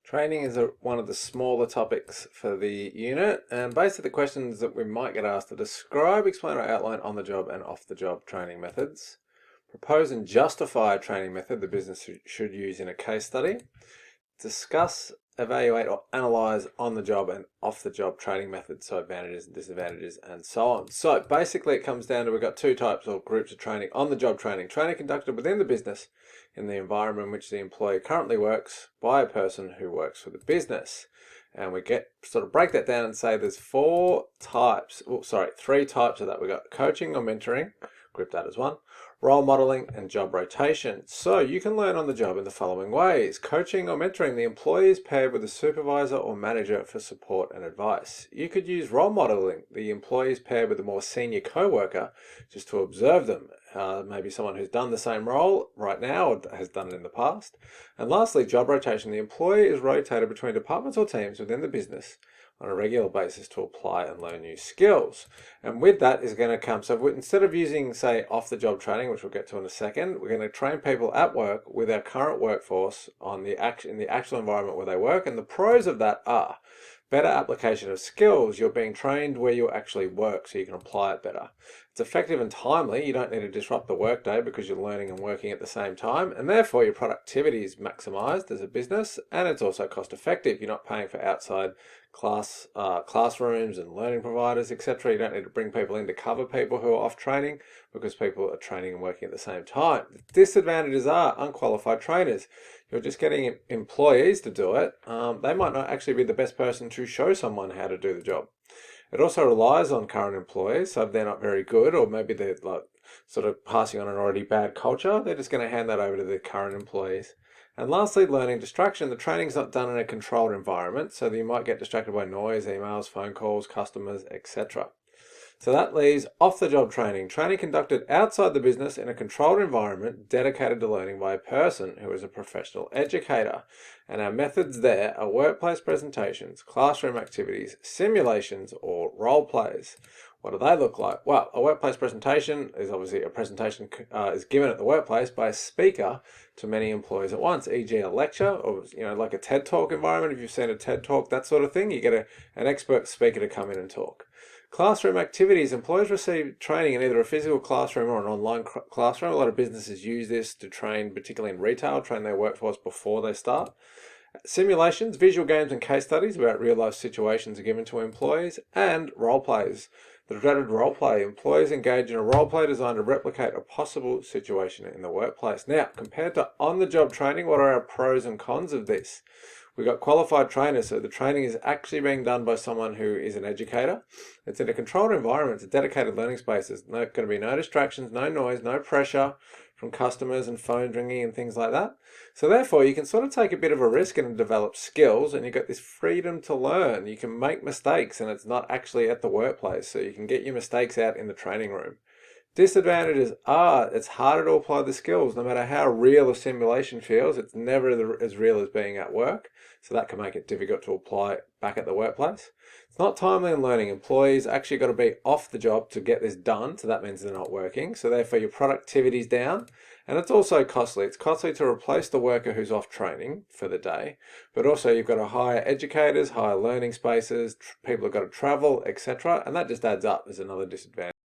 Training is one of the smaller topics for the unit, and basically the questions that we might get asked are describe, explain or outline on-the-job and off-the-job training methods, propose and justify a training method the business should use in a case study, discuss, evaluate or analyze on-the-job and off-the-job training methods, so advantages and disadvantages and so on. So basically it comes down to we've got two types or groups of training. On-the-job training conducted within the business in the environment in which the employee currently works by a person who works for the business. And we break that down and say there's three types of that. We've got coaching or mentoring, group that as one, role modeling and job rotation. So you can learn on the job in the following ways. Coaching or mentoring, the employee is paired with a supervisor or manager for support and advice. You could use role modeling, the employee is paired with a more senior co-worker just to observe them. Maybe someone who's done the same role right now or has done it in the past. And lastly, job rotation, the employee is rotated between departments or teams within the business on a regular basis to apply and learn new skills. And with that is going to come, so instead of using, say, off-the-job training, which we'll get to in a second, we're going to train people at work with our current workforce in the actual environment where they work. And the pros of that are better application of skills. You're being trained where you actually work so you can apply it better. It's effective and timely. You don't need to disrupt the workday because you're learning and working at the same time, and therefore your productivity is maximized as a business, and it's also cost effective. You're not paying for outside classrooms and learning providers, etc. You don't need to bring people in to cover people who are off training because people are training and working at the same time. The disadvantages are unqualified trainers. You're just getting employees to do it. They might not actually be the best person to show someone how to do the job. It also relies on current employees, so if they're not very good, or maybe they're sort of passing on an already bad culture, they're just going to hand that over to the current employees. And lastly, learning distraction. The training's not done in a controlled environment, so that you might get distracted by noise, emails, phone calls, customers, etc. So that leaves off-the-job training. Training conducted outside the business in a controlled environment dedicated to learning by a person who is a professional educator. And our methods there are workplace presentations, classroom activities, simulations, or role plays. What do they look like? Well, a workplace presentation is obviously a presentation is given at the workplace by a speaker to many employees at once, e.g. a lecture or like a TED Talk environment. If you've seen a TED Talk, that sort of thing, you get an expert speaker to come in and talk. Classroom activities. Employees receive training in either a physical classroom or an online classroom. A lot of businesses use this to train, particularly in retail, train their workforce before they start. Simulations, visual games and case studies about real-life situations are given to employees. And role plays. The dreaded role play. Employees engage in a role play designed to replicate a possible situation in the workplace. Now, compared to on-the-job training, what are our pros and cons of this? We've got qualified trainers, so the training is actually being done by someone who is an educator. It's in a controlled environment. It's a dedicated learning space. There's going to be no distractions, no noise, no pressure from customers and phone ringing and things like that. So therefore, you can sort of take a bit of a risk and develop skills, and you've got this freedom to learn. You can make mistakes, and it's not actually at the workplace, so you can get your mistakes out in the training room. Disadvantages are it's harder to apply the skills. No matter how real a simulation feels, it's never as real as being at work. So that can make it difficult to apply back at the workplace. It's not timely in learning. Employees actually got to be off the job to get this done. So that means they're not working. So therefore your productivity is down. And it's also costly. It's costly to replace the worker who's off training for the day. But also you've got to hire educators, hire learning spaces, people have got to travel, etc. And that just adds up as another disadvantage.